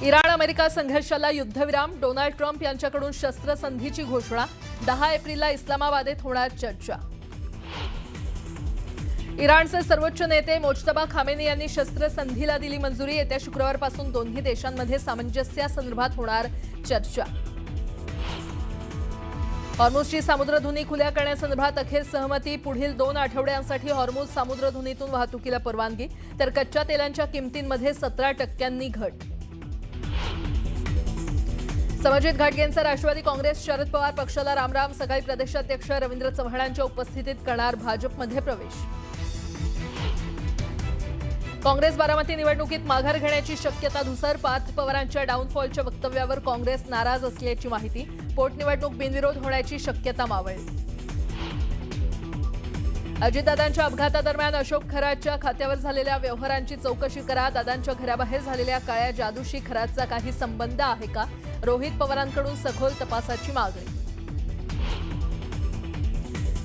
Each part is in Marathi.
इराण अमेरिका संघर्षाला युद्धविराम, डोनाल्ड ट्रम्प यांच्याकडून शस्त्रसंधीची घोषणा, 10 एप्रिलला इस्लामाबादेत होणार चर्चा. इराणचे सर्वोच्च नेते मोज्तबा खामेनी यांनी शस्त्रसंधीला दिली मंजुरी. येत्या शुक्रवारपासून दोन्ही देशांमध्ये सामंजस्यासंदर्भात होणार चर्चा. हॉर्मुझची सामुद्रधुनी खुल्या करण्यासंदर्भात अखेर सहमती. पुढील 2 आठवड्यांसाठी हॉर्मुझ सामुद्रधुनीतून वाहतुकीला परवानगी, तर कच्च्या तेलांच्या किमतींमध्ये 17% घट. समजित घाटगेंचा राष्ट्रवादी काँग्रेस शरद पवार पक्षाला रामराम. सकाळी प्रदेशाध्यक्ष रवींद्र चव्हाणांच्या उपस्थितीत करणार भाजपमध्ये प्रवेश. काँग्रेस बारामती निवडणुकीत माघार घेण्याची शक्यता धुसर. पार्थ पवारांच्या डाऊनफॉलच्या वक्तव्यावर काँग्रेस नाराज असल्याची माहिती. पोटनिवडणूक बिनविरोध होण्याची शक्यता मावळली. अजितदादांच्या अपघातादरम्यान अशोक खरातच्या खात्यावर झालेल्या व्यवहारांची चौकशी करा. दादांच्या घराबाहेर झालेल्या काळ्या जादूशी खरातचा काही संबंध आहे का? रोहित पवारांकडून सखोल तपासाची मागणी.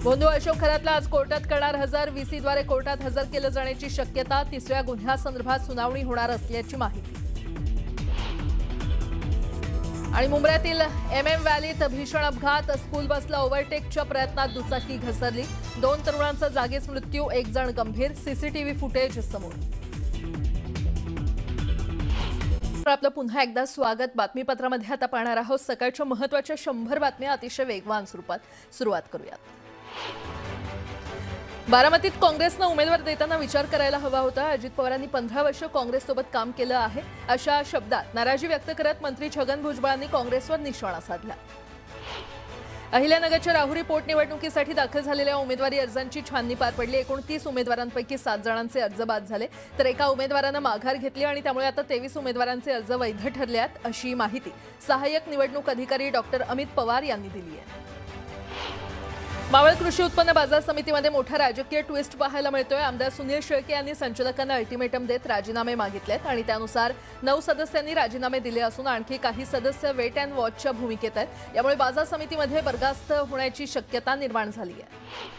बंधू अशोक खरातला आज कोर्टात करणार हजर. व्हीसीद्वारे कोर्टात हजर केलं जाण्याची शक्यता. 3ऱ्या गुन्ह्यासंदर्भात सुनावणी होणार असल्याची माहिती. आणि मुंबईतील MM व्हॅलीत भीषण अपघात. स्कूल बसला ओव्हरटेकच्या प्रयत्नात दुचाकी घसरली. 2 तरुणांचा जागीच मृत्यू, 1 जण गंभीर. सीसीटीव्ही फुटेज समोर. आपलं पुन्हा एकदा स्वागत. बातमीपत्रामध्ये आता पाहणार आहोत सकाळच्या महत्त्वाच्या 100 बातम्या अतिशय वेगवान स्वरूपात. सुरुवात करूयात. बारामतीत काँग्रेसनं उमेदवार देताना विचार करायला हवा होता. अजित पवारांनी 15 वर्ष काँग्रेससोबत काम केलं आहे अशा शब्दात नाराजी व्यक्त करत मंत्री छगन भुजबळांनी काँग्रेसवर निशाणा साधला. अहिल्यानगरच्या राहुरी पोटनिवडणुकीसाठी दाखल झालेल्या उमेदवारी अर्जांची छाननी पार पडली. 29 उमेदवारांपैकी 7 जणांचे अर्ज बाद झाले, तर एका उमेदवारानं माघार घेतली आणि त्यामुळे आता 23 उमेदवारांचे अर्ज वैध ठरले आहेत अशी माहिती सहाय्यक निवडणूक अधिकारी डॉक्टर अमित पवार यांनी दिली आहे. मावळ कृषी उत्पन्न बाजार समितीमध्ये मोठा राजकीय ट्विस्ट पाहायला मिळतोय. आमदार सुनील शेळके यांनी संचालकांना अल्टिमेटम देत राजीनामे मागितलेत आणि त्यानुसार 9 सदस्यांनी राजीनामे दिले असून आणखी काही सदस्य वेट अँड वॉचच्या भूमिकेत आहेत. यामुळे बाजार समितीमध्ये बरखास्त होण्याची शक्यता निर्माण झाली आहे.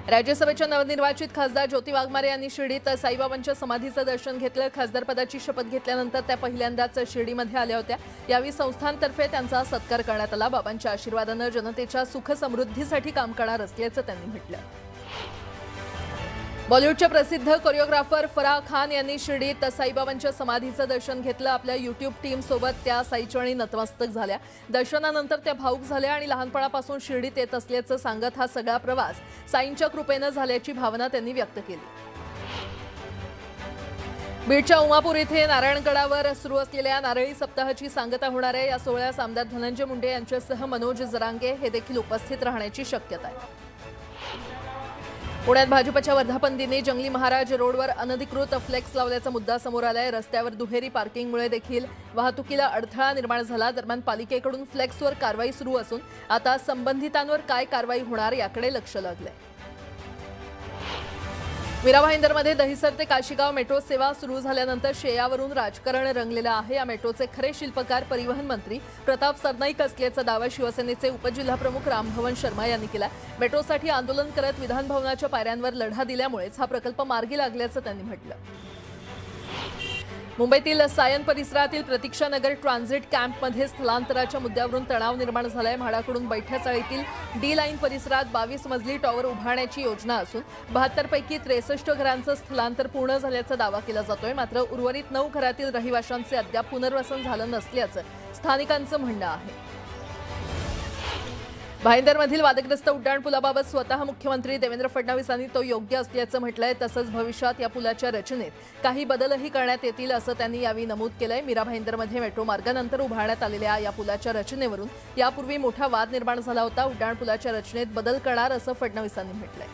राज्यसभेच्या नवनिर्वाचित खासदार ज्योती वाघमारे यांनी शिर्डीत साईबाबांच्या समाधीचं दर्शन घेतलं. खासदारपदाची शपथ घेतल्यानंतर त्या पहिल्यांदाच शिर्डीमध्ये आल्या होत्या. यावेळी संस्थांतर्फे त्यांचा सत्कार करण्यात आला. बाबांच्या आशीर्वादानं जनतेच्या सुख समृद्धीसाठी काम करणार असल्याचं त्यांनी म्हटलं. बॉलिवूडचे प्रसिद्ध कोरिओग्राफर फराह खान यांनी शिर्डीत साईबाबांच्या समाधीचं दर्शन घेतलं. आपल्या यूट्यूब टीमसोबत त्या साईचरणी नतमस्तक झाल्या. दर्शनानंतर त्या भावूक झाल्या आणि लहानपणापासून शिर्डीत येत असल्याचं सांगत हा सगळा प्रवास साईंच्या कृपेनं झाल्याची भावना त्यांनी व्यक्त केली. बीडच्या उमापूर इथे नारायणगडावर सुरू असलेल्या नारळी सप्ताहाची सांगता होणार आहे. या सोहळ्यास आमदार धनंजय मुंडे यांच्यासह मनोज जरांगे हे देखील उपस्थित राहण्याची शक्यता आहे. पुण्यात भाजपच्या वर्धापन दिनी जंगली महाराज रोडवर अनधिकृत फ्लेक्स लावल्याचा मुद्दा समोर आलाय. रस्त्यावर दुहेरी पार्किंगमुळे देखील वाहतुकीला अडथळा निर्माण झाला. दरम्यान पालिकेकडून फ्लेक्सवर कारवाई सुरू असून आता संबंधितांवर काय कारवाई होणार याकडे लक्ष लागलंय. मीरा भाईंदरमध्ये दहिसर ते काशीगाव मेट्रो सेवा सुरू झाल्यानंतर शेयावरून राजकारण रंगलेलं आहे. या मेट्रोचे खरे शिल्पकार परिवहन मंत्री प्रताप सरनाईक असल्याचा दावा शिवसेनेचे उपजिल्हाप्रमुख रामभवन शर्मा यांनी केला. मेट्रोसाठी आंदोलन करत विधानभवनाच्या पायऱ्यांवर लढा दिल्यामुळेच हा प्रकल्प मार्गी लागल्याचं त्यांनी म्हटलं. मुंबईतील सायन परिसरातील प्रतीक्षानगर ट्रान्झिट कॅम्पमध्ये स्थलांतराच्या मुद्द्यावरून तणाव निर्माण झालाय. म्हाडाकडून बैठ्या चाळीतील डी लाईन परिसरात 22 मजली टॉवर उभारण्याची योजना असून 72 पैकी 63 घरांचं स्थलांतर पूर्ण झाल्याचा दावा केला जातोय. मात्र उर्वरित 9 घरातील रहिवाशांचे अद्याप पुनर्वसन झालं नसल्याचं स्थानिकांचं म्हणणं आहे. भाईंदरमधील वादग्रस्त उड्डाणपुलाबाबत स्वतः मुख्यमंत्री देवेंद्र फडणवीस यांनी तो योग्य असल्याचं म्हटलंय. तसंच भविष्यात या पुलाच्या रचनेत काही बदलही करण्यात येतील असं त्यांनी यावेळी नमूद केलंय. मीरा भाईंदरमध्ये मेट्रो मार्गानंतर उभारण्यात आलेल्या या पुलाच्या रचनेवरून यापूर्वी मोठा वाद निर्माण झाला होता. उड्डाणपुलाच्या रचनेत बदल करणार असं फडणवीसांनी म्हटलंय.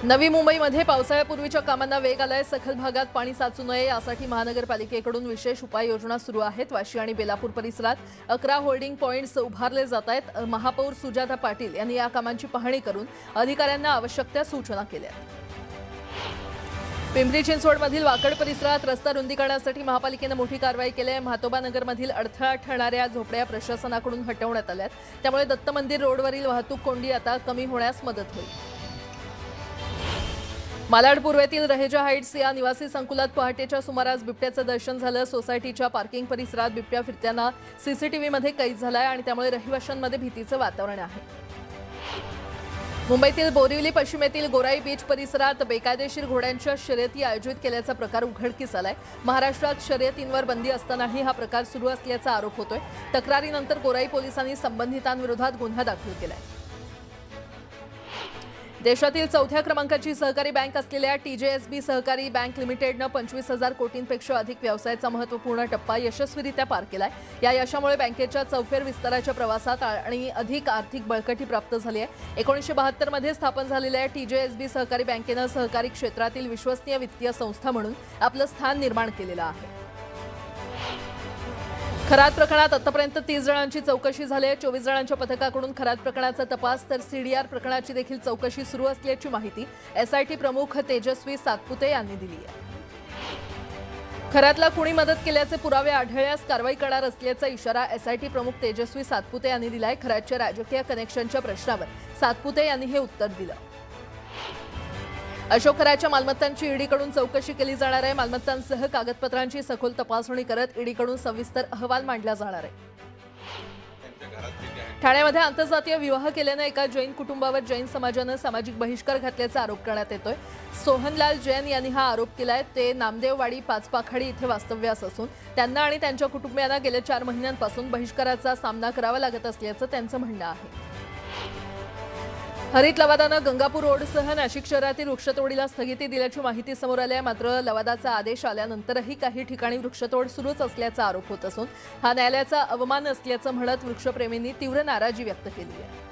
नवी मुंबईमध्ये पावसाळ्यापूर्वीच्या कामांना वेग आलाय. सखल भागात पाणी साचू नये यासाठी महानगरपालिकेकडून विशेष उपाययोजना सुरू आहेत. वाशी आणि बेलापूर परिसरात 11 होल्डिंग पॉइंट्स उभारले जात आहेत. महापौर सुजाता पाटील यांनी या कामांची पाहणी करून अधिकाऱ्यांना आवश्यक त्या सूचना केल्या. पिंपरी चिंचवडमधील वाकड परिसरात रस्ता रुंदीकरणासाठी महापालिकेनं मोठी कारवाई केली आहे. म्हातोबानगरमधील अडथळा ठरणाऱ्या झोपड्या प्रशासनाकडून हटवण्यात आल्यात. त्यामुळे दत्त मंदिर रोडवरील वाहतूक कोंडी आता कमी होण्यास मदत होईल. मालाड पूर्वेतील रहेजा हाईट्स या निवासी संकुलात पहाटेच्या सुमारास बिबट्याचं दर्शन झालं. सोसायटीच्या पार्किंग परिसरात बिबट्या फिरताना सीसीटीव्हीमध्ये कैद झालाय आणि त्यामुळे रहिवाशांमध्ये भीतीचं वातावरण आहे. मुंबईतील बोरिवली पश्चिमेतील गोराई बीच परिसरात बेकायदेशीर घोड्यांच्या शर्यती आयोजित केल्याचा प्रकार उघडकीस आलाय. महाराष्ट्रात शर्यतींवर बंदी असतानाही हा प्रकार सुरू असल्याचा आरोप होतोय. तक्रारीनंतर गोराई पोलिसांनी संबंधितांविरोधात गुन्हा दाखल केलाय. देशातील 4थ्या क्रमांकाची सहकारी बँक असलेल्या TJSB सहकारी बँक लिमिटेडनं 25,000 कोटींपेक्षा अधिक व्यवसायाचा महत्त्वपूर्ण टप्पा यशस्वीरित्या पार केलाय. या यशामुळे बँकेच्या चौफेर विस्ताराच्या प्रवासात आणि अधिक आर्थिक बळकटी प्राप्त झाली आहे. 1972 मध्ये स्थापन झालेल्या TJSB सहकारी बँकेनं सहकारी क्षेत्रातील विश्वसनीय वित्तीय संस्था म्हणून आपलं स्थान निर्माण केलेलं आहे. खरात प्रकरणात आतापर्यंत 30 जणांची चौकशी झाली आहे. 24 जणांच्या पथकाकडून खरात प्रकरणाचा तपास तर CDR प्रकरणाची देखील चौकशी सुरू असल्याची माहिती SIT प्रमुख तेजस्वी सातपुते यांनी दिली आहे. खरातला कुणी मदत केल्याचे पुरावे आढळल्यास कारवाई करणार असल्याचा इशारा SIT प्रमुख तेजस्वी सातपुते यांनी दिलाय. खरातच्या राजकीय कनेक्शनच्या प्रश्नावर सातपुते यांनी हे उत्तर दिलं. अशोक खराच्या मालमत्तांची ईडीकडून चौकशी केली जाणार आहे. मालमत्तांसह कागदपत्रांची सखोल तपासणी करत ईडीकडून सविस्तर अहवाल मांडला जाणार आहे. ठाण्यामध्ये आंतरजातीय विवाह केल्यानं एका जैन कुटुंबावर जैन समाजानं सामाजिक बहिष्कार घातल्याचा आरोप करण्यात येतोय. सोहनलाल जैन यांनी हा आरोप केलाय. ते नामदेववाडी पाचपाखाडी इथे वास्तव्यास असून त्यांना आणि त्यांच्या कुटुंबियांना गेल्या 4 महिन्यांपासून बहिष्काराचा सामना करावा लागत असल्याचं त्यांचं म्हणणं आहे. हरित लवादानं गंगापूर रोडसह नाशिक शहरातील वृक्षतोडीला स्थगिती दिल्याची माहिती समोर आली आहे. मात्र लवादाचा आदेश आल्यानंतरही काही ठिकाणी वृक्षतोड सुरूच असल्याचा आरोप होत असून हा न्यायालयाचा अवमान असल्याचं म्हणत वृक्षप्रेमींनी तीव्र नाराजी व्यक्त केली आहे.